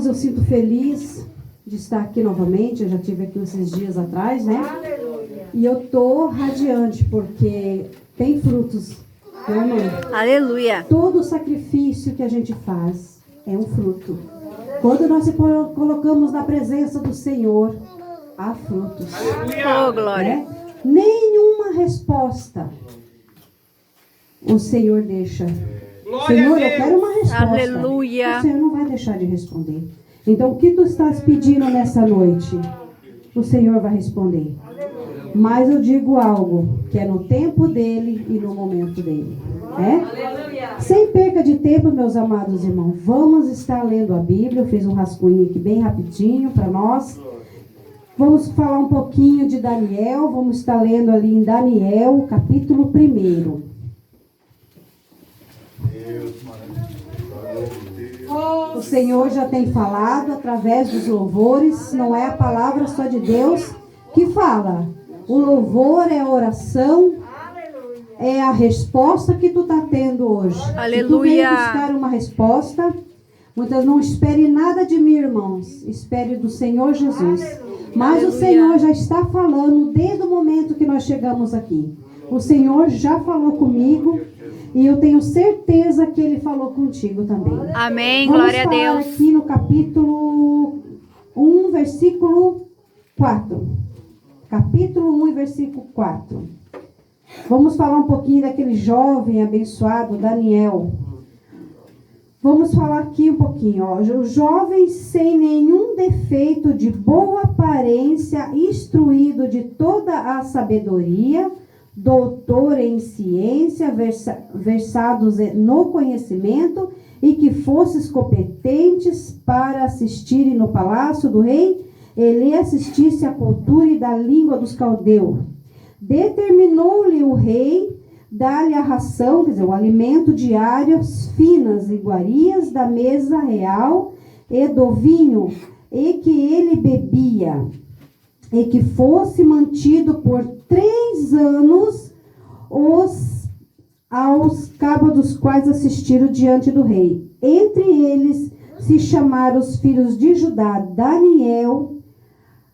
irmãos, eu sinto feliz de estar aqui novamente. Eu já estive aqui esses dias atrás, né? Aleluia. E eu tô radiante, porque tem frutos, né, mãe? Aleluia. Todo o sacrifício que a gente faz é um fruto. Quando nós se colocamos na presença do Senhor, há frutos. Oh, glória. Né? Nenhuma resposta o Senhor deixa. Senhor, eu quero uma resposta. Aleluia. O Senhor não vai deixar de responder. Então, o que tu estás pedindo nessa noite? O Senhor vai responder. Mas eu digo algo, que é no tempo dele e no momento dele. Sem perca de tempo, meus amados irmãos, vamos estar lendo a Bíblia. Eu fiz um rascunho aqui bem rapidinho para nós. Vamos falar um pouquinho de Daniel. Vamos estar lendo ali em Daniel, capítulo 1. O Senhor já tem falado através dos louvores. Não é a palavra só de Deus que fala. O louvor é a oração, é a resposta que tu está tendo hoje. Aleluia. Se tu veio buscar uma resposta, muitas não espere nada de mim, irmãos. Espere do Senhor Jesus. Mas o Senhor já está falando desde o momento que nós chegamos aqui. O Senhor já falou comigo e eu tenho certeza que Ele falou contigo também. Amém, Vamos glória a falar Deus. aqui no capítulo 1, versículo 4. Capítulo 1, versículo 4. Vamos falar um pouquinho daquele jovem abençoado, Daniel. Vamos falar aqui um pouquinho. O jovem sem nenhum defeito, de boa aparência, instruído de toda a sabedoria, doutor em ciência, versados no conhecimento, e que fosses competentes para assistirem no palácio do rei, ele assistisse à cultura e da língua dos caldeus. Determinou-lhe o rei dar-lhe a ração, quer dizer, o alimento diário, finas iguarias da mesa real e do vinho, e que ele bebia, e que fosse mantido por 3 anos aos cabos dos quais assistiram diante do rei. Entre eles se chamaram os filhos de Judá, Daniel,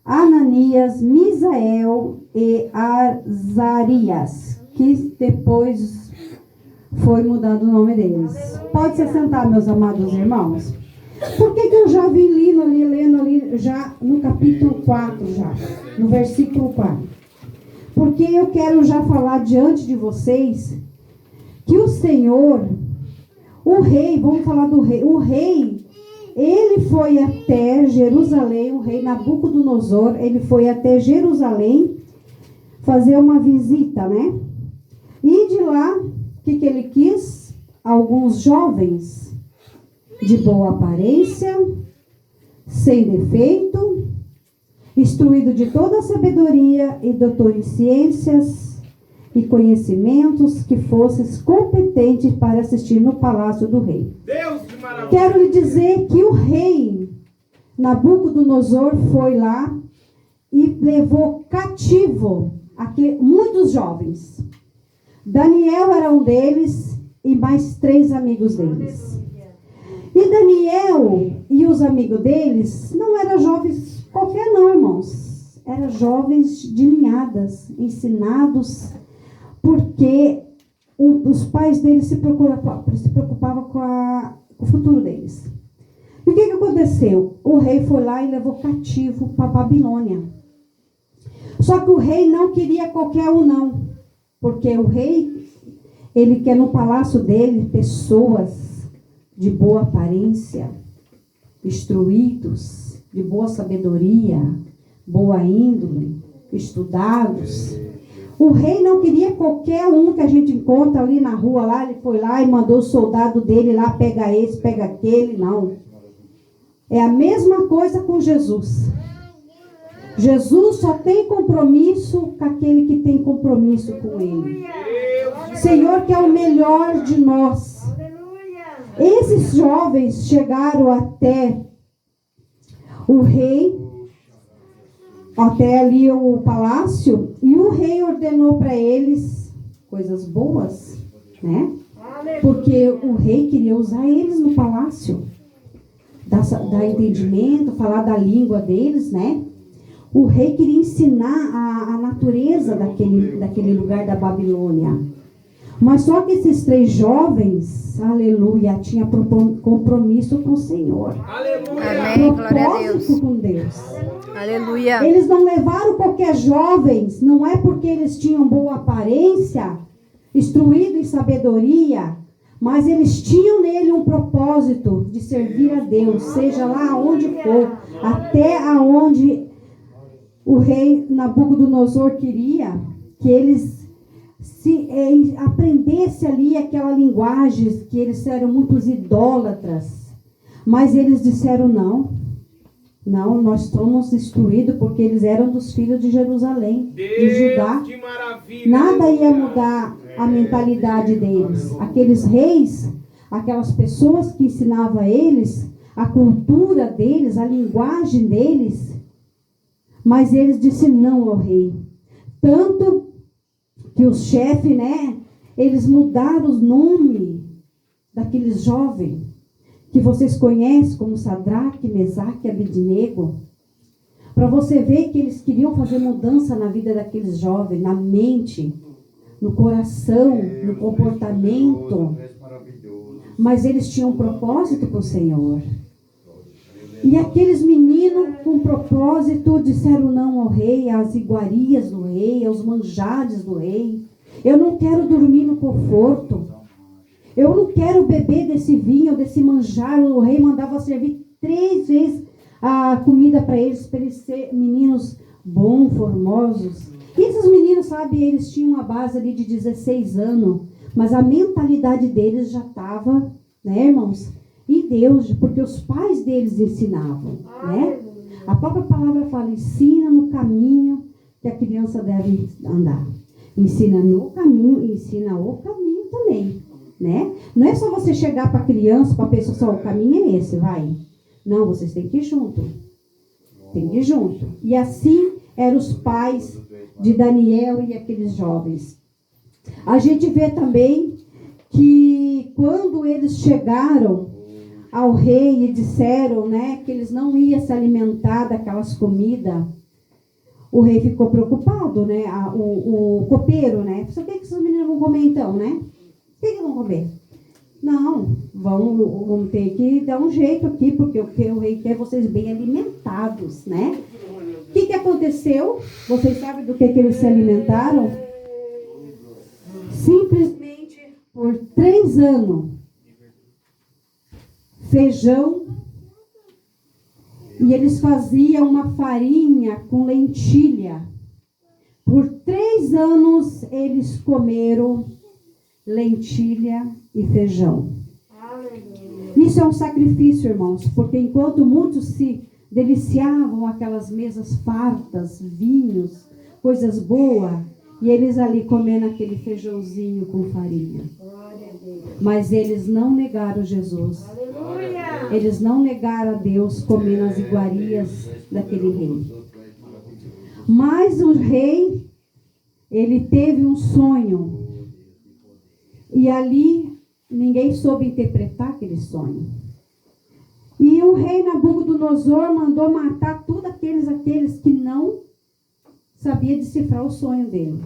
Ananias, Misael e Azarias, que depois foi mudado o nome deles. Pode se sentar, meus amados irmãos. Por que eu já vim lendo ali já no capítulo 4, já, no versículo 4? Porque eu quero já falar diante de vocês que o Senhor, o rei, vamos falar do rei, o rei, ele foi até Jerusalém, o rei Nabucodonosor, ele foi até Jerusalém fazer uma visita, né? E de lá, o que ele quis? Alguns jovens de boa aparência, sem defeito, instruído de toda a sabedoria e doutor em ciências e conhecimentos, que fosses competentes para assistir no palácio do rei. Deus, que maravilha. Quero lhe dizer que o rei Nabucodonosor foi lá e levou cativo muitos jovens. Daniel era um deles e mais 3 amigos deles. E Daniel e os amigos deles não eram jovens qualquer não, irmãos. Eram jovens de linhadas, ensinados, porque os pais deles se preocupavam com o futuro deles. E o que aconteceu? O rei foi lá e levou cativo para a Babilônia. Só que o rei não queria qualquer um, não. Porque o rei, ele quer no palácio dele pessoas de boa aparência, instruídos, de boa sabedoria, boa índole, estudados. O rei não queria qualquer um que a gente encontra ali na rua, lá, ele foi lá e mandou o soldado dele lá, pega esse, pega aquele, não. É a mesma coisa com Jesus. Jesus só tem compromisso com aquele que tem compromisso com ele. O Senhor quer o melhor de nós. Esses jovens chegaram até o rei, até ali o palácio, e o rei ordenou para eles coisas boas, né? Porque o rei queria usar eles no palácio. dar entendimento, falar da língua deles, né? O rei queria ensinar a natureza daquele lugar da Babilônia. Mas só que esses 3 jovens, aleluia, tinham compromisso com o Senhor. Amém. Glória a Deus. Propósito com Deus. Aleluia. Eles não levaram qualquer jovens, não é porque eles tinham boa aparência, instruído em sabedoria, mas eles tinham nele um propósito de servir a Deus, seja lá onde for, até aonde o rei Nabucodonosor queria que eles aprendesse ali aquela linguagem, que eles eram muitos idólatras, mas eles disseram não, nós somos instruídos porque eles eram dos filhos de Jerusalém, de Judá. Nada ia mudar a mentalidade deles. Aqueles reis, aquelas pessoas que ensinavam a eles, a cultura deles, a linguagem deles, mas eles disseram não ao rei. Tanto que os chefes, né, eles mudaram os nomes daqueles jovens, que vocês conhecem como Sadraque, Mesaque e Abednego, para você ver que eles queriam fazer mudança na vida daqueles jovens, na mente, no coração, no comportamento, mas eles tinham um propósito com o Senhor. E aqueles meninos com propósito disseram não ao rei, às iguarias do rei, aos manjares do rei. Eu não quero dormir no conforto. Eu não quero beber desse vinho, desse manjar. O rei mandava servir 3 vezes a comida para eles ser meninos bons, formosos. E esses meninos, sabe, eles tinham uma base ali de 16 anos, mas a mentalidade deles já estava, né, irmãos, em Deus, porque os pais deles ensinavam, né? A própria palavra fala, ensina no caminho que a criança deve andar. Ensina no caminho e ensina o caminho também, né? Não é só você chegar para a criança, para a pessoa, só o caminho é esse, vai. Não, vocês têm que ir junto. Tem que ir junto. E assim eram os pais de Daniel e aqueles jovens. A gente vê também que quando eles chegaram ao rei e disseram, né, que eles não iam se alimentar daquelas comidas, o rei ficou preocupado, né, o copeiro, né, o que esses meninos vão comer então, né? O que vão comer? Não, vamos ter que dar um jeito aqui, porque o rei quer vocês bem alimentados, né? O que aconteceu? Vocês sabem do que eles se alimentaram? Simplesmente por 3 anos. Feijão. E eles faziam uma farinha com lentilha. Por 3 anos eles comeram lentilha e feijão. Isso é um sacrifício, irmãos, porque enquanto muitos se deliciavam aquelas mesas fartas, vinhos, coisas boas, e eles ali comendo aquele feijãozinho com farinha. Mas eles não negaram Jesus. Eles não negaram a Deus comendo as iguarias daquele rei. Mas o rei, ele teve um sonho. E ali ninguém soube interpretar aquele sonho. E o rei Nabucodonosor mandou matar todos aqueles que não sabiam decifrar o sonho dele.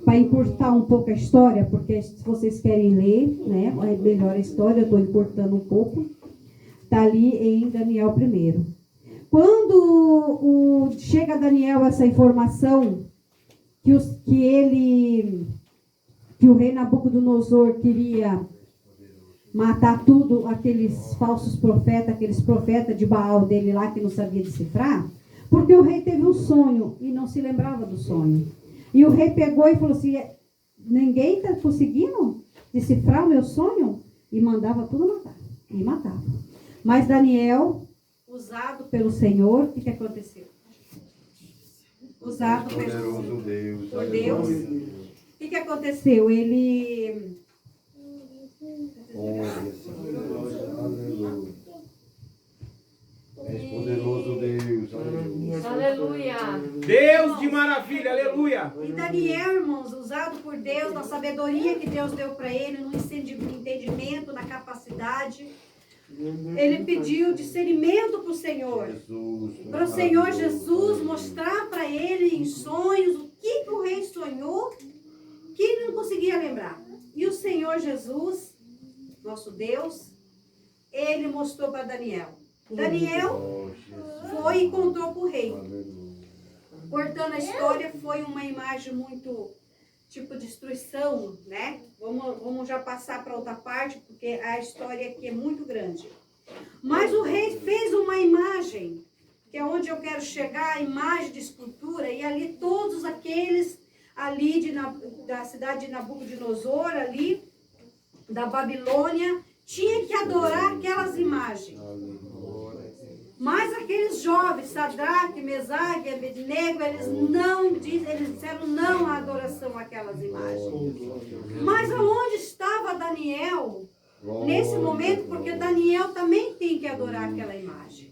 Para encurtar um pouco a história, porque se vocês querem ler, né, é melhor a história, eu estou encurtando um pouco. Está ali em Daniel 1. Quando chega a Daniel essa informação que o rei Nabucodonosor queria matar tudo aqueles falsos profetas, aqueles profetas de Baal dele lá que não sabia decifrar, porque o rei teve um sonho e não se lembrava do sonho. E o rei pegou e falou assim, ninguém está conseguindo decifrar o meu sonho? E mandava tudo matar. E matava. Mas Daniel, usado pelo Senhor, o que aconteceu? Usado por Deus. O que aconteceu? Ele... És poderoso Deus, Aleluia. Deus de maravilha, aleluia. E Daniel, irmãos, usado por Deus, na sabedoria que Deus deu para ele, no entendimento, na capacidade, ele pediu discernimento para o Senhor. Para o Senhor Jesus mostrar para ele em sonhos o que o rei sonhou, que ele não conseguia lembrar. E o Senhor Jesus, nosso Deus, ele mostrou para Daniel. Daniel foi e contou para o rei. Cortando a história, foi uma imagem muito tipo destruição, né? Vamos já passar para outra parte, porque a história aqui é muito grande. Mas o rei fez uma imagem, que é onde eu quero chegar, a imagem de escultura, e ali todos aqueles ali da cidade de Nabucodonosor, ali da Babilônia, tinha que adorar aquelas imagens. Mas aqueles jovens, Sadraque, Mesaque e Abednego, eles disseram não à adoração àquelas imagens. Mas aonde estava Daniel nesse momento? Porque Daniel também tem que adorar aquela imagem.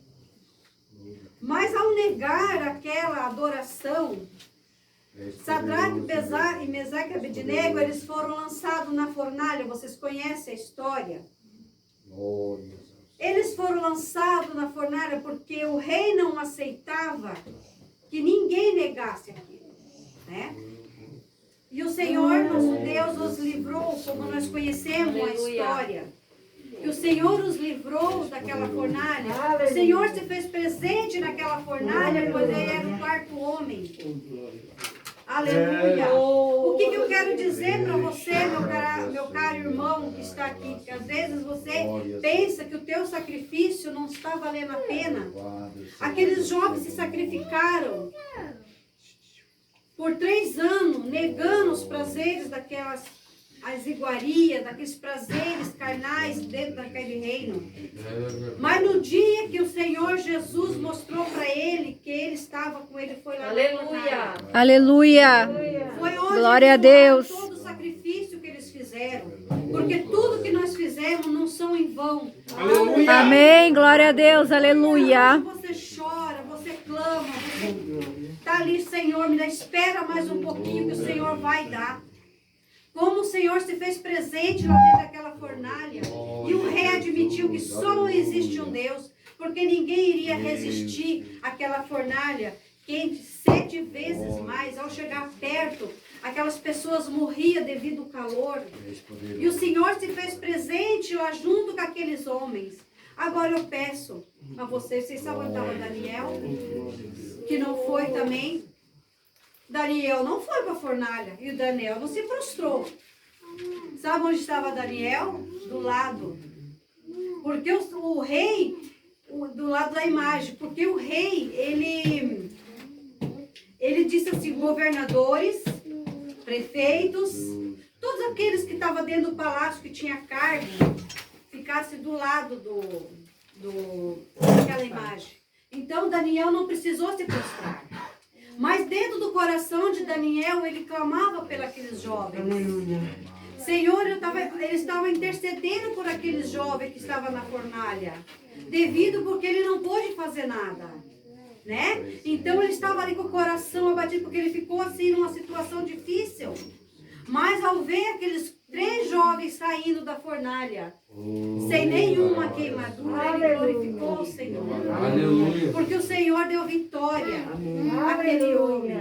Mas ao negar aquela adoração, Sadraque, Mesaque e Abednego, eles foram lançados na fornalha. Vocês conhecem a história? Eles foram lançados na fornalha porque o rei não aceitava que ninguém negasse aquilo, né? E o Senhor, nosso Deus, os livrou, como nós conhecemos a história. E o Senhor os livrou daquela fornalha. O Senhor se fez presente naquela fornalha quando ele era o quarto homem. Aleluia. O que eu quero dizer para você, meu caro irmão que está aqui? Que às vezes você pensa que o teu sacrifício não está valendo a pena. Aqueles jovens se sacrificaram por 3 anos, negando os prazeres daquelas as iguarias, daqueles prazeres carnais dentro daquele reino. Mas no dia que o Senhor Jesus mostrou para ele que ele estava com ele, foi lá. Aleluia. Aleluia. Foi onde glória a Deus. Todo o sacrifício que eles fizeram. Porque tudo que nós fizemos não são em vão. Aleluia. Amém. Glória a Deus. Aleluia. Você chora, você clama, você está ali, Senhor, me dá, espera mais um pouquinho que o Senhor vai dar. Como o Senhor se fez presente lá dentro daquela fornalha. E o rei admitiu que só existe um Deus. Porque ninguém iria resistir àquela fornalha quente 7 vezes mais. Ao chegar perto, aquelas pessoas morriam devido ao calor. E o Senhor se fez presente lá junto com aqueles homens. Agora eu peço a vocês sabem onde estava Daniel? Que não foi também. Daniel não foi para a fornalha e o Daniel não se prostrou. Sabe onde estava Daniel? Do lado. Porque o rei, do lado da imagem, porque o rei, ele disse assim, governadores, prefeitos, todos aqueles que estavam dentro do palácio, que tinha cargo, ficasse do lado daquela imagem. Então Daniel não precisou se prostrar. Mas dentro do coração de Daniel, ele clamava pelos jovens. Senhor, ele estava intercedendo por aqueles jovens que estavam na fornalha. Devido porque ele não pôde fazer nada. Né? Então ele estava ali com o coração abatido, porque ele ficou assim numa situação difícil. Mas ao ver aqueles 3 jovens saindo da fornalha, sem nenhuma queimadura, ele glorificou o Senhor. Aleluia. Porque o Senhor deu vitória àquele homem.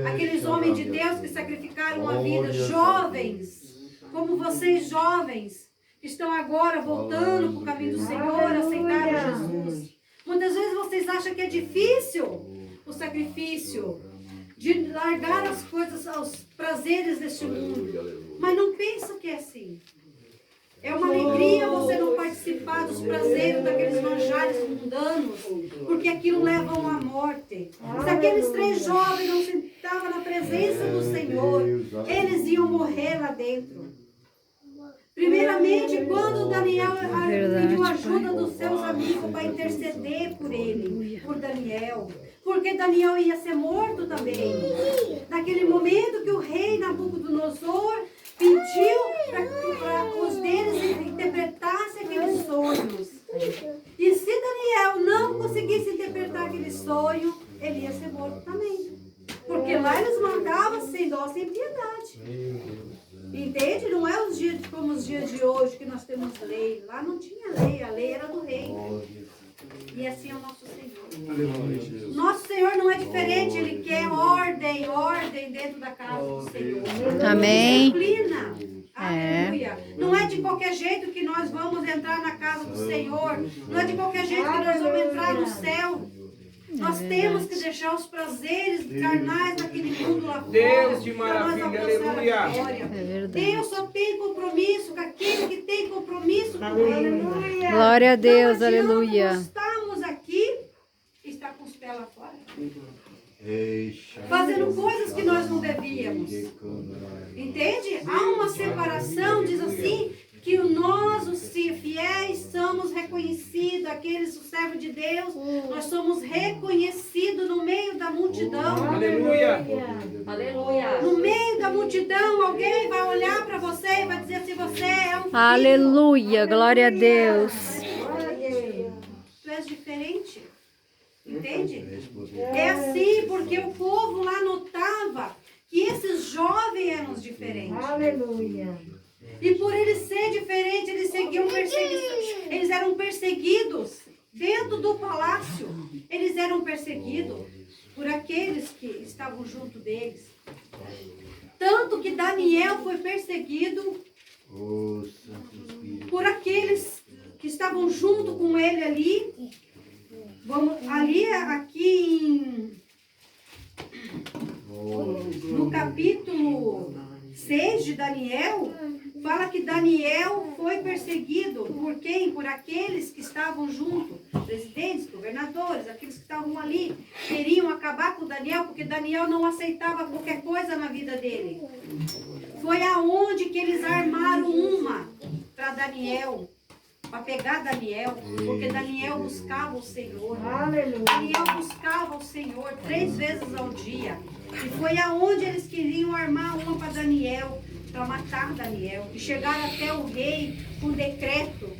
Aqueles homens de Deus que sacrificaram a vida, jovens, como vocês jovens, que estão agora voltando para o caminho do Senhor, aceitaram Jesus. Muitas vezes vocês acham que é difícil o sacrifício, de largar as coisas, os prazeres deste mundo. Mas não pensa que é assim. É uma alegria você não participar dos prazeres daqueles manjares mundanos, porque aquilo leva à morte. Se aqueles 3 jovens não sentavam na presença do Senhor, eles iam morrer lá dentro. Primeiramente, quando Daniel pediu ajuda dos seus amigos para interceder por ele, por Daniel, porque Daniel ia ser morto também. Naquele momento que o rei Nabucodonosor pediu para os deles interpretassem aqueles sonhos. E se Daniel não conseguisse interpretar aquele sonho, ele ia ser morto também. Porque lá eles matavam sem dó, sem piedade. Entende? Não é os dias como os dias de hoje que nós temos lei. Lá não tinha lei, a lei era do rei. E assim é o nosso Senhor. Nosso Senhor não é diferente, Ele quer ordem dentro da casa do Senhor. Amém. Disciplina. Aleluia. Não é de qualquer jeito que nós vamos entrar na casa do Senhor. Não é de qualquer jeito que nós vamos entrar no céu. Nós temos que deixar os prazeres carnais daquele mundo lá fora. Deus de para nós maravilha, alcançar a aleluia. vitória. É verdade. Deus só tem compromisso com aquele que tem compromisso com Ele. Glória a Deus, Não adianta aleluia. nós estamos aqui e está com os pés lá fora. Fazendo coisas que nós não devíamos. Entende? Há uma separação, diz assim, que nós, os fiéis, somos reconhecidos, aqueles, o servo de Deus, nós somos reconhecidos no meio da multidão. Aleluia. Aleluia. No meio da multidão, alguém vai olhar para você e vai dizer assim, você é um filho. Aleluia, glória a Deus. Tu és diferente. Entende? É assim porque o povo lá notava que esses jovens eram os diferentes. Aleluia. E por eles ser diferentes, eles eram perseguidos dentro do palácio. Eles eram perseguidos por aqueles que estavam junto deles. Tanto que Daniel foi perseguido por aqueles que estavam junto com ele ali. Aqui no capítulo 6 de Daniel, fala que Daniel foi perseguido por quem? Por aqueles que estavam junto, presidentes, governadores, aqueles que estavam ali, queriam acabar com Daniel, porque Daniel não aceitava qualquer coisa na vida dele. Foi aonde que eles armaram uma para Daniel, para pegar Daniel, porque Daniel buscava o Senhor. Daniel buscava o Senhor 3 vezes ao dia. E foi aonde eles queriam armar uma para Daniel, para matar Daniel. E chegaram até o rei com decreto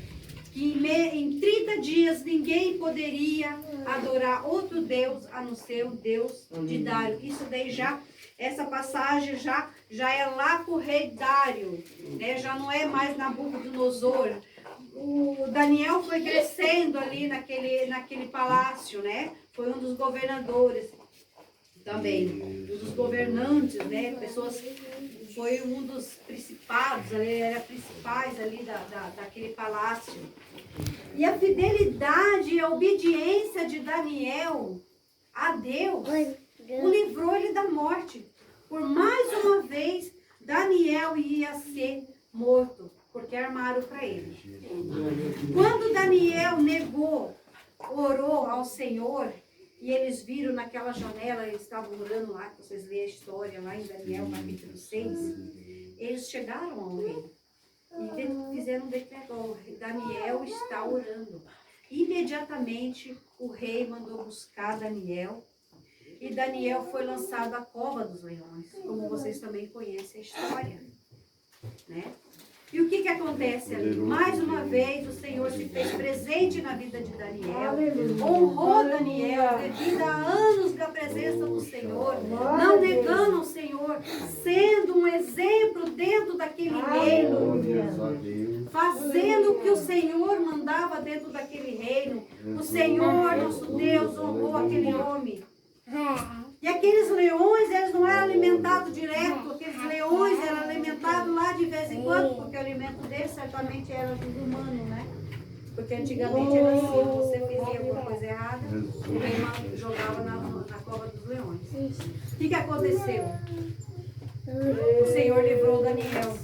que em 30 dias ninguém poderia adorar outro Deus a não ser o Deus de Dário. Isso daí essa passagem já é lá com o rei Dário, né? Já não é mais Nabucodonosor. O Daniel foi crescendo ali naquele palácio, né? Foi um dos governadores também, um dos governantes, né? Foi um dos principados, era principais ali daquele palácio. E a fidelidade e a obediência de Daniel a Deus o livrou ele da morte. Por mais uma vez, Daniel ia ser morto, porque armaram para ele. Quando Daniel orou ao Senhor, e eles viram naquela janela, eles estavam orando lá, que vocês lêem a história lá em Daniel capítulo 6, eles chegaram ao rei e fizeram um decreto, Daniel está orando. Imediatamente o rei mandou buscar Daniel, e Daniel foi lançado à cova dos leões, como vocês também conhecem a história, né? E o que acontece ali? Mais uma vez o Senhor se fez presente na vida de Daniel, honrou Daniel devido a anos da presença do Senhor, não negando o Senhor, sendo um exemplo dentro daquele reino, fazendo o que o Senhor mandava dentro daquele reino. O Senhor, nosso Deus, honrou aquele homem. E aqueles leões, eles não eram alimentados direto, aqueles leões eram alimentados lá de vez em quando, porque o alimento deles certamente era dos humanos, né? Porque antigamente era assim, você fazia alguma coisa errada, o rei jogava na cova dos leões. O que aconteceu? O Senhor livrou Daniel.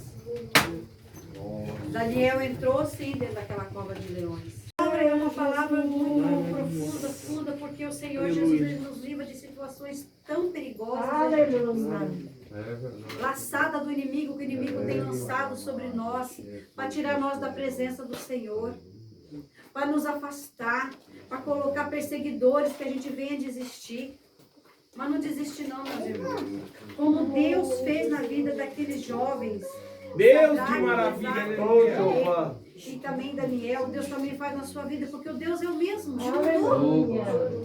Daniel entrou sim dentro daquela cova de leões. É uma palavra muito profunda, porque o Senhor Jesus ele nos livra de situações tão perigosas. Laçada do inimigo, que o inimigo tem lançado sobre nós, para tirar nós da presença do Senhor, para nos afastar, para colocar perseguidores que a gente venha desistir. Mas não desiste não, meus irmãos. Como Deus fez na vida daqueles jovens. Deus de maravilha, aleluia. E também Daniel, Deus também faz na sua vida, porque o Deus é o mesmo.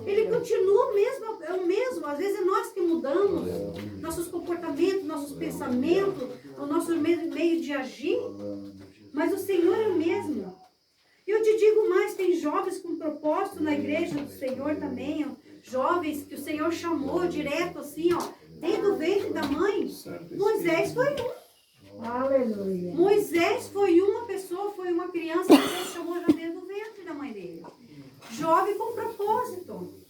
Ele continua mesmo, é o mesmo. Às vezes é nós que mudamos nossos comportamentos, nossos pensamentos, o nosso meio de agir, mas o Senhor é o mesmo. E eu te digo mais, tem jovens com propósito na igreja do Senhor também, ó, jovens que o Senhor chamou direto assim, ó, desde o ventre da mãe. Moisés foi um. Aleluia. Moisés foi uma pessoa, foi uma criança que Deus chamou já desde o ventre da mãe dele. Jovem com propósito.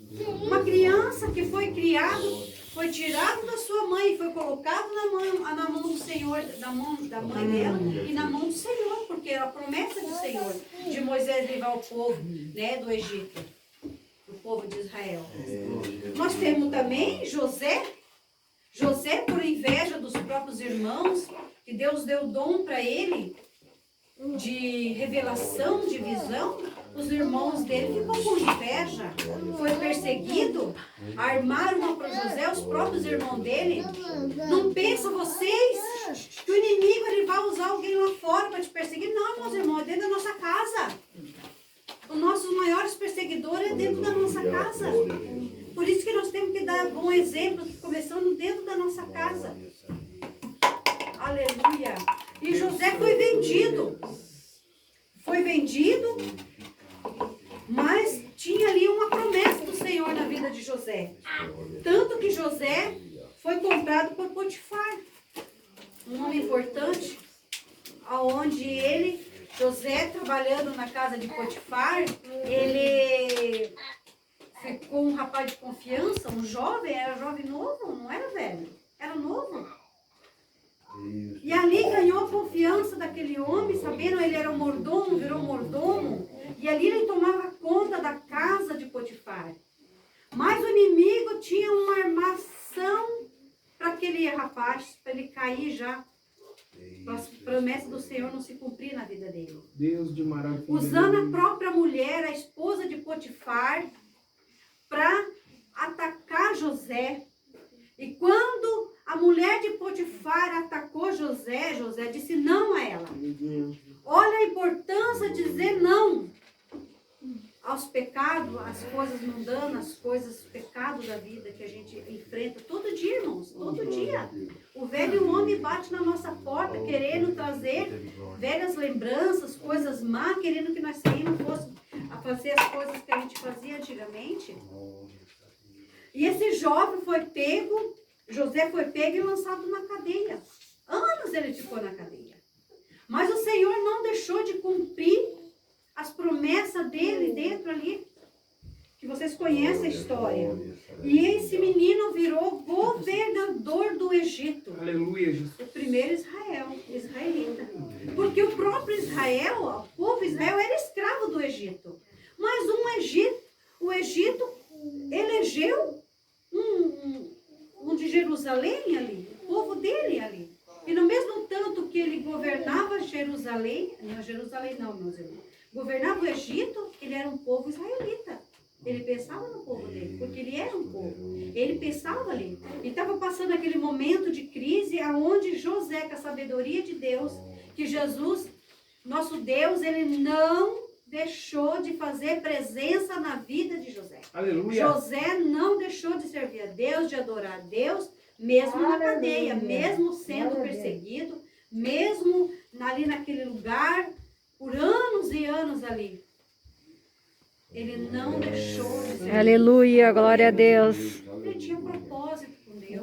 Uma criança que foi criado, foi tirado da sua mãe, foi colocado na mão do Senhor, da mãe dela e na mão do Senhor, porque era a promessa do Senhor de Moisés levar o povo, né, do Egito, o povo de Israel. Nós temos também José, por inveja dos próprios irmãos, que Deus deu dom para ele de revelação, de visão, os irmãos dele ficam com inveja, foi perseguido, armaram uma para José, os próprios irmãos dele. Não pensam vocês que o inimigo ele vai usar alguém lá fora para te perseguir? Não, meus irmãos, é dentro da nossa casa. Os nossos maiores perseguidores é dentro da nossa casa. Por isso que nós temos que dar bom exemplo, começando dentro da nossa casa. Aleluia. E José foi vendido. Foi vendido, mas tinha ali uma promessa do Senhor na vida de José. Tanto que José foi comprado por Potifar, um homem importante, aonde ele, José, trabalhando na casa de Potifar, ele ficou um rapaz de confiança, um jovem, era jovem novo, não era velho, era novo. E ali ganhou a confiança daquele homem, sabendo ele era um mordomo, virou mordomo. E ali ele tomava conta da casa de Potifar. Mas o inimigo tinha uma armação para aquele rapaz, para ele cair já. Para a promessa do Senhor não se cumprir na vida dele. Deus de maravilha. Usando a própria mulher, a esposa de Potifar, para atacar José. E quando a mulher de Potifar atacou José, José disse não a ela. Olha a importância de dizer não aos pecados, às coisas mundanas, às coisas, pecados da vida que a gente enfrenta todo dia, irmãos, todo dia. O velho homem bate na nossa porta querendo trazer velhas lembranças, coisas más, querendo que nós saímos a fazer as coisas que a gente fazia antigamente. E esse jovem foi pego, José foi pego e lançado na cadeia. Anos ele ficou na cadeia. Mas o Senhor não deixou de cumprir as promessas dele dentro ali. Que vocês conhecem a história. E esse menino virou governador do Egito. Aleluia, Jesus. O primeiro israelita. Porque o próprio Israel, o povo Israel era escravo do Egito. Mas o Egito elegeu um de Jerusalém ali, o povo dele ali. E no mesmo tanto que ele governava Jerusalém, governava o Egito, ele era um povo israelita. Ele pensava no povo dele, porque ele era um povo. Ele pensava ali. E estava passando aquele momento de crise, aonde José, com a sabedoria de Deus, que Jesus, nosso Deus, ele não deixou de fazer presença na vida de José. Aleluia. José não deixou de servir a Deus, de adorar a Deus, mesmo na cadeia, mesmo sendo perseguido, mesmo ali naquele lugar, por anos e anos ali. Ele não deixou de servir. Aleluia, glória a Deus. Ele tinha propósito com Deus.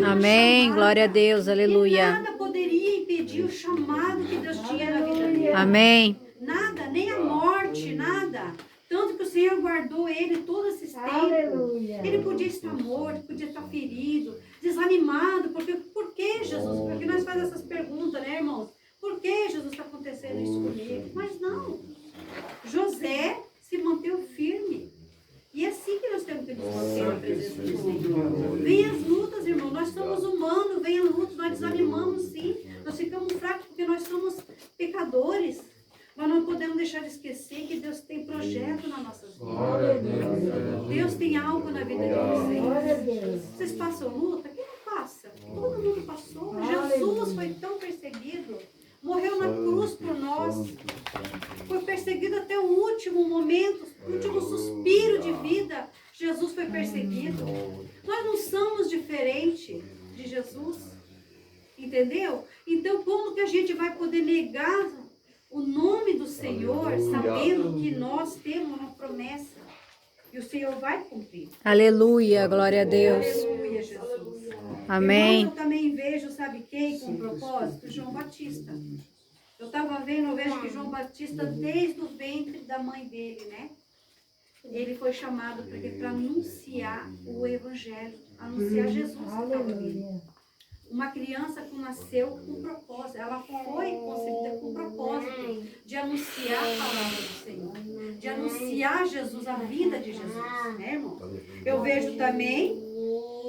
Amém, chamado. glória a Deus, E aleluia. nada poderia impedir o chamado que Deus tinha na vida dele. Amém. Nada, nem a morte, nada. Tanto que o Senhor guardou ele todos esses tempos. Ele podia estar morto, podia estar ferido, desanimado. Por que, Jesus? Porque nós fazemos essas perguntas, né, irmãos? Por que, Jesus, está acontecendo isso comigo? Mas não. José se manteve firme. E é assim que nós temos que nos manter na presença do Senhor. Vem as lutas, irmão. Nós somos humanos, vem as lutas, nós desanimamos sim. Nós ficamos fracos porque nós somos pecadores. Mas não podemos deixar de esquecer que Deus tem projeto na nossa vida. Deus tem algo na vida de vocês. Vocês passam luta? Quem não passa? Todo mundo passou. Jesus foi tão perseguido. Morreu na cruz por nós. Foi perseguido até o último momento, o último suspiro de vida. Jesus Jesus foi perseguido. Nós não somos diferentes de Jesus. Entendeu? Então, como que a gente vai poder negar o nome do Senhor, sabendo que nós temos uma promessa? E o Senhor vai cumprir. Aleluia, glória a Deus. Aleluia, Jesus. Amém. Irmãos, eu também vejo, sabe quem com propósito? João Batista. Eu estava vendo, eu vejo que João Batista, desde o ventre da mãe dele, né? Ele foi chamado para anunciar o Evangelho, anunciar Jesus que estava vindo. Uma criança que nasceu com propósito, ela foi concebida com propósito de anunciar a palavra do Senhor, de anunciar Jesus, a vida de Jesus, né, irmão? Eu vejo também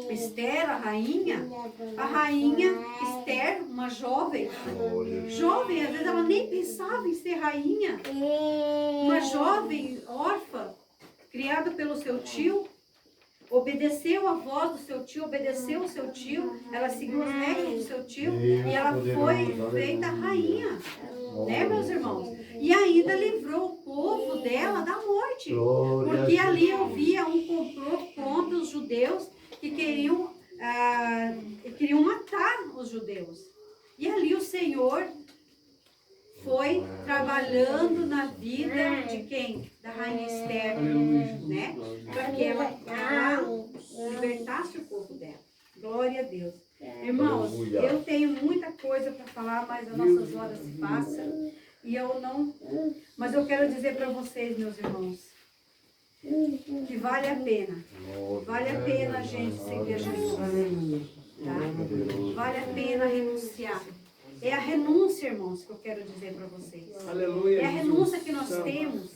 Esther, a rainha Esther, uma jovem, às vezes ela nem pensava em ser rainha, uma jovem órfã, criada pelo seu tio, obedeceu a voz do seu tio, obedeceu o seu tio, ela seguiu as regras do seu tio e ela foi feita rainha, né, meus irmãos? E ainda livrou o povo dela da morte, porque ali havia um complô contra os judeus que queriam matar os judeus. E ali o Senhor foi trabalhando na vida de quem? Da rainha Esther, né? Para que ela libertasse o povo dela. Glória a Deus. Irmãos, eu tenho muita coisa para falar, mas as nossas horas se passam. E eu não... Mas eu quero dizer para vocês, meus irmãos, que vale a pena. Vale a pena a gente seguir a Jesus. Tá? Vale a pena renunciar. É a renúncia, irmãos, que eu quero dizer para vocês. Aleluia, é a renúncia que nós temos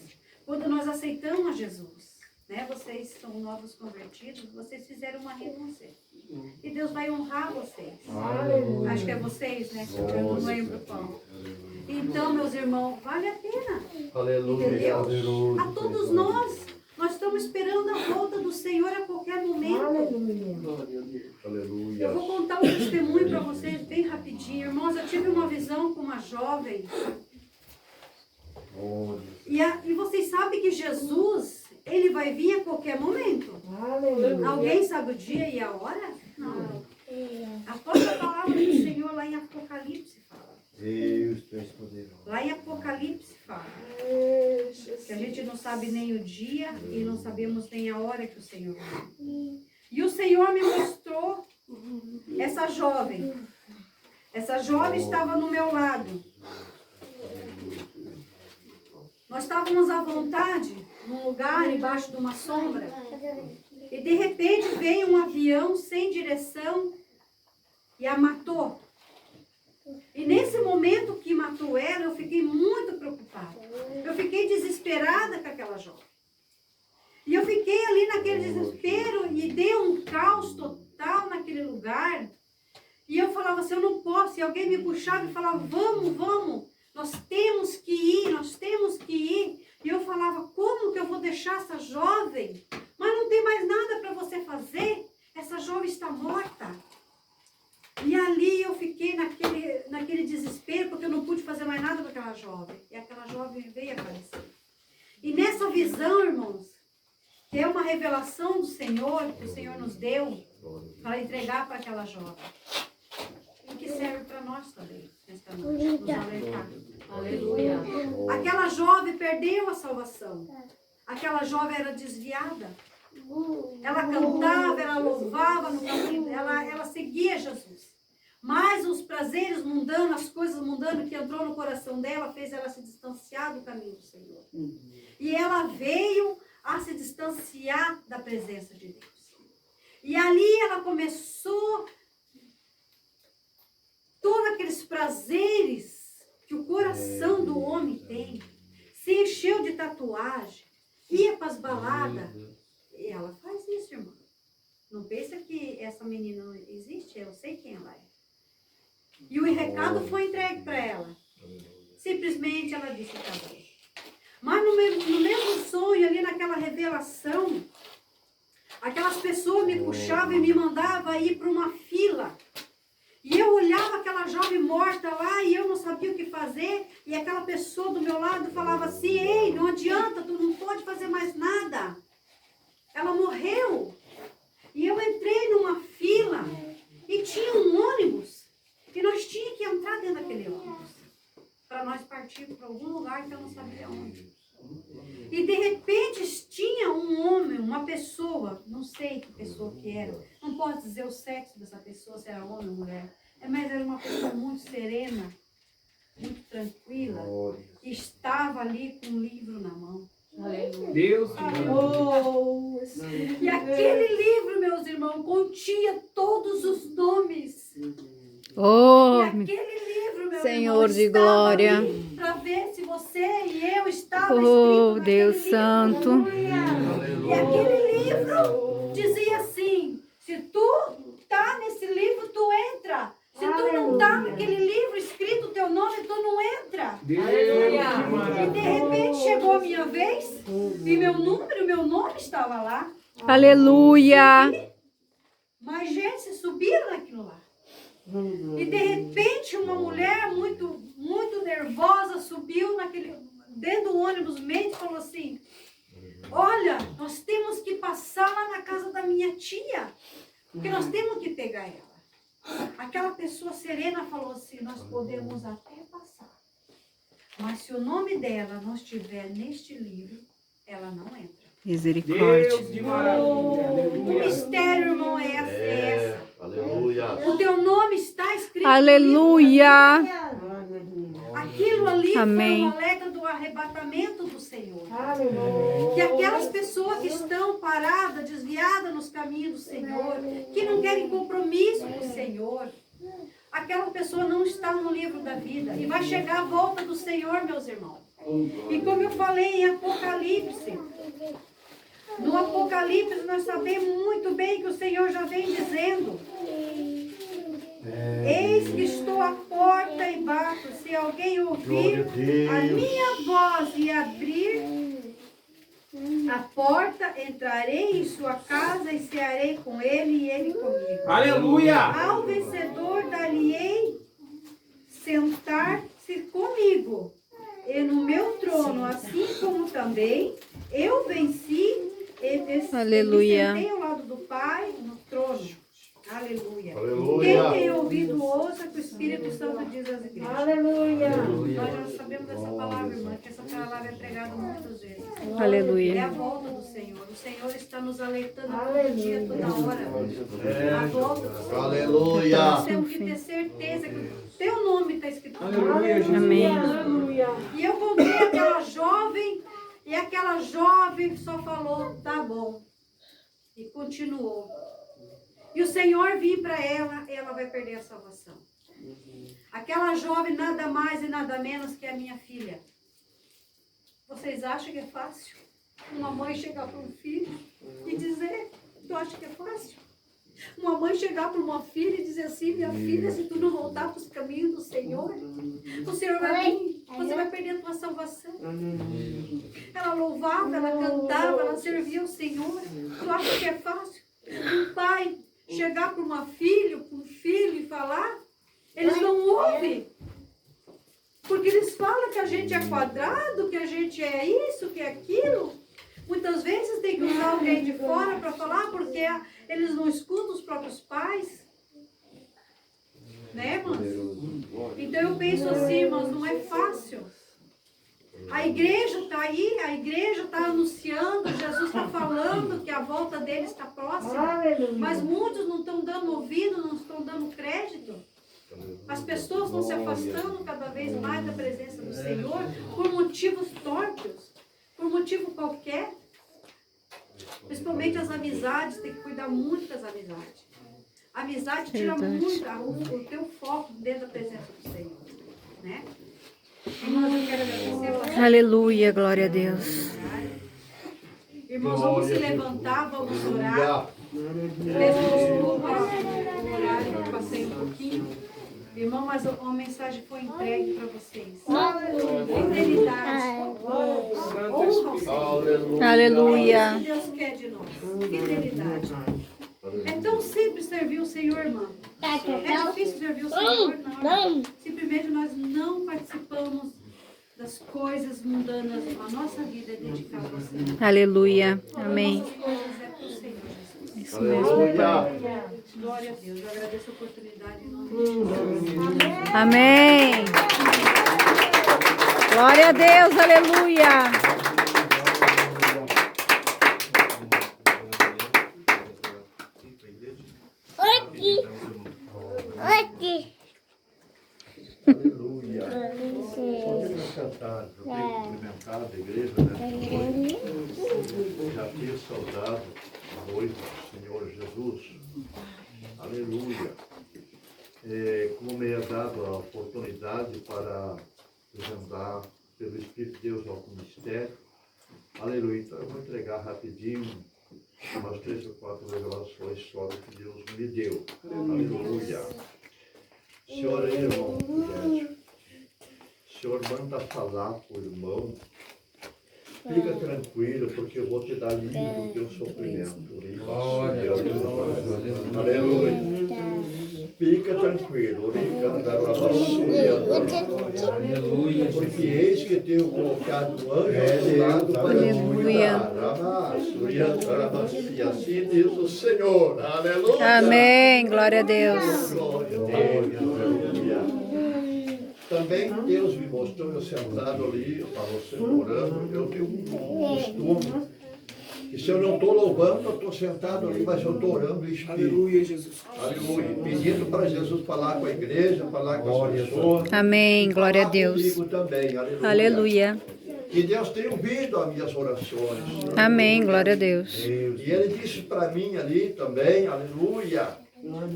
quando nós aceitamos Jesus. Né? Vocês são novos convertidos, vocês fizeram uma renúncia. E Deus vai honrar vocês. Aleluia. Acho que é vocês, né? Eu não lembro qual. Então, meus irmãos, vale a pena. Aleluia. Entendeu? A todos nós estamos esperando a volta do Senhor a qualquer momento. Aleluia. Eu vou contar um testemunho para vocês bem rapidinho. Irmãos, eu tive uma visão com uma jovem. E vocês sabem que Jesus, ele vai vir a qualquer momento. Alguém sabe o dia e a hora? Não. A própria palavra do Senhor lá em Apocalipse fala. Deus, tu és poderoso. Lá em Apocalipse fala. Que a gente não sabe nem o dia e não sabemos nem a hora que o Senhor vem. E o Senhor me mostrou essa jovem. Essa jovem estava no meu lado. Nós estávamos à vontade, num lugar, embaixo de uma sombra. E de repente veio um avião sem direção e a matou. E nesse momento que matou ela, eu fiquei muito preocupada. Eu fiquei desesperada com aquela jovem. E eu fiquei ali naquele desespero e deu um caos total naquele lugar. E eu falava assim, eu não posso. E alguém me puxava e falava, vamos, nós temos que ir, nós temos que ir. E eu falava, como que eu vou deixar essa jovem? Mas não tem mais nada para você fazer. Essa jovem está morta. E ali eu fiquei naquele desespero, porque eu não pude fazer mais nada com aquela jovem. E aquela jovem veio aparecer. E nessa visão, irmãos, que é uma revelação do Senhor, que o Senhor nos deu, para entregar para aquela jovem. E que serve para nós também, nesta noite, nos alertar. Aleluia. Aquela jovem perdeu a salvação. Aquela jovem era desviada. Ela cantava, ela louvava no caminho, ela seguia Jesus. Mas os prazeres mundanos, as coisas mundanas que entrou no coração dela, fez ela se distanciar do caminho do Senhor. E ela veio a se distanciar da presença de Deus. E ali ela começou todos aqueles prazeres que o coração do homem tem. Se encheu de tatuagem, ia para as baladas. E ela faz isso, irmã. Não pensa que essa menina não existe, eu sei quem ela é. E o recado foi entregue para ela. Simplesmente ela disse que estava bem. Mas no mesmo sonho, ali naquela revelação, aquelas pessoas me puxavam e me mandavam ir para uma fila. E eu olhava aquela jovem morta lá e eu não sabia o que fazer. E aquela pessoa do meu lado falava assim, ei, não adianta, tu não pode fazer mais nada. ela morreu. E eu entrei numa fila e tinha um ônibus. E nós tínhamos que entrar dentro daquele ônibus. Para nós partirmos para algum lugar que eu não sabia onde. E de repente tinha um homem, uma pessoa, não sei que pessoa que era. Não posso dizer o sexo dessa pessoa, se era homem ou mulher. Mas era uma pessoa muito serena, muito tranquila. Que estava ali com um livro na mão. Deus te Oh, e aquele livro, meus irmãos, continha todos os nomes. Oh, E aquele livro, meu Senhor irmão, de glória. para ver se você e eu estávamos Oh, Deus Santo. E aquele livro dizia assim: se tu tá nesse livro, tu entra. Se tu não tá naquele livro escrito o teu nome, tu não entra. Deus que E maravilha. de repente chegou a minha vez e meu nome estava lá. Aleluia. Mas gente subiram naquilo lá. E de repente uma mulher muito, muito nervosa subiu dentro do ônibus meio e falou assim: olha, nós temos que passar lá na casa da minha tia, porque nós temos que pegar ela. Aquela pessoa serena falou assim: nós podemos até passar, mas se o nome dela não estiver neste livro, ela não entra. Misericórdia. Deus de maravilha. O Aleluia. mistério, irmão, é essa. Aleluia. O teu nome está escrito Aleluia. no livro. Aquilo ali Amém. foi um alerta do arrebatamento do Senhor. Que aquelas pessoas que estão paradas, desviadas nos caminhos do Senhor, que não querem compromisso com o Senhor, aquela pessoa não está no livro da vida. E vai chegar a volta do Senhor, meus irmãos. E como eu falei em Apocalipse, no Apocalipse nós sabemos muito bem que o Senhor já vem dizendo: eis que estou à porta e bato. Se alguém ouvir a minha voz e abrir a porta, entrarei em sua casa e cearei com ele e ele comigo. Aleluia. Ao vencedor dar-lhe-ei sentar-se comigo e no meu trono, assim como também eu venci e Aleluia. me sentei ao lado do Pai no trono. Aleluia. Aleluia. Quem tem ouvido, ouça que o Espírito Santo diz às igrejas. Aleluia. Nós já sabemos dessa palavra, irmã, que essa palavra é pregada muitas vezes. É a Aleluia. volta do Senhor. O Senhor está nos alertando todo dia, toda hora. A volta do Senhor. Aleluia. Nós temos que ter certeza que o teu nome está escrito no livro. Aleluia, Jesus. Amém. E eu contei aquela jovem, e aquela jovem só falou: tá bom. E continuou. E o Senhor vir para ela vai perder a salvação. Aquela jovem nada mais e nada menos que a minha filha. Vocês acham que é fácil? Uma mãe chegar para um filho e dizer: tu acha que é fácil? Uma mãe chegar para uma filha e dizer assim: minha filha, se tu não voltar para os caminhos do Senhor, o Senhor vai vir, você vai perder a tua salvação. Ela louvava, ela cantava, ela servia o Senhor. Tu acha que é fácil? Um pai chegar para um filho e falar, eles não ouvem. Porque eles falam que a gente é quadrado, que a gente é isso, que é aquilo. Muitas vezes tem que usar alguém de fora para falar, porque eles não escutam os próprios pais. Né, irmãs? Então eu penso assim, irmãos, não é fácil. A igreja está aí, a igreja está anunciando, Jesus está falando que a volta dele está próxima. Mas muitos não estão dando ouvido, não estão dando crédito. As pessoas estão se afastando cada vez mais da presença do Senhor por motivos tortos, por motivo qualquer. Principalmente as amizades, tem que cuidar muito das amizades. A amizade tira muito o teu foco dentro da presença do Senhor, né? Irmãos, eu quero agradecer. Aleluia, glória a Deus. Irmãos, vamos se levantar, vamos orar. Peço desculpa o horário, eu passei um pouquinho. Irmão, mas a mensagem foi entregue para vocês. Fidelidade. Honra ao Senhor. Aleluia. É isso que Deus quer de nós. Fidelidade. É tão simples servir o Senhor, irmão. É difícil servir o Senhor? Não. Simplesmente nós não participamos das coisas mundanas. A nossa vida é dedicada ao Senhor. Aleluia. Todas Amém. as coisas é Isso mesmo. Aleluia. Glória a Deus. Eu agradeço a oportunidade em nome de Jesus. Amém. Glória a Deus, aleluia. Aleluia. Podemos cantar. Eu tenho cumprimentado a igreja nessa noite. Já tinha saudado a noiva do Senhor Jesus. Aleluia. Como me é dado a oportunidade para apresentar pelo Espírito de Deus ao ministério. Aleluia. Então eu vou entregar rapidinho umas 3 ou 4 revelações só do que Deus me deu. Aleluia. Senhor, irmão, o Senhor manda falar para o irmão. Fica tranquilo, porque eu vou te dar livre do teu sofrimento. Aleluia. Fica tranquilo. Porque eis que tenho colocado um anjo ao lado para te cuidar. E assim diz o Senhor. Aleluia. Amém. Glória a Deus. Glória a Deus. Aleluia. Também Deus me mostrou eu sentado ali, eu estava sempre orando, eu tenho um costume, que se eu não estou louvando, eu estou sentado ali, mas eu estou orando em espírito. Aleluia, Jesus. Aleluia. Pedindo para Jesus falar com a igreja, falar com as pessoas. Amém. Glória a Falar Deus. comigo também. Aleluia. Aleluia. Que Deus tenha ouvido as minhas orações. Amém. Glória a Deus. E Ele disse para mim ali também, aleluia,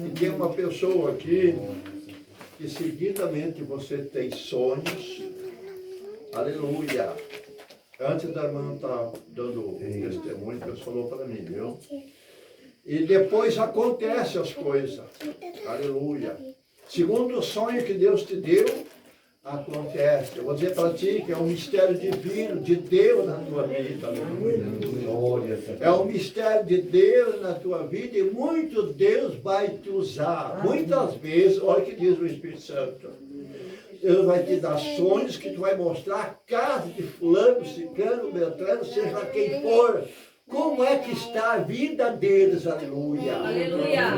que tem uma pessoa aqui, que seguidamente você tem sonhos, aleluia. Antes da irmã estar dando o testemunho, Deus falou para mim, viu? E depois acontecem as coisas, aleluia. Segundo o sonho que Deus te deu, acontece. Eu vou dizer para ti que é um mistério divino de Deus na tua vida, aleluia. É um mistério de Deus na tua vida e muito Deus vai te usar. Muitas vezes, olha o que diz o Espírito Santo. Deus vai te dar sonhos que tu vai mostrar a casa de fulano, ciclano, beltrano, seja quem for. Como é que está a vida deles, aleluia. Aleluia.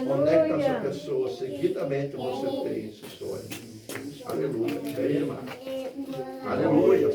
Onde é que está essa pessoa? Seguidamente você tem esse sonho. Aleluia. Aleluia.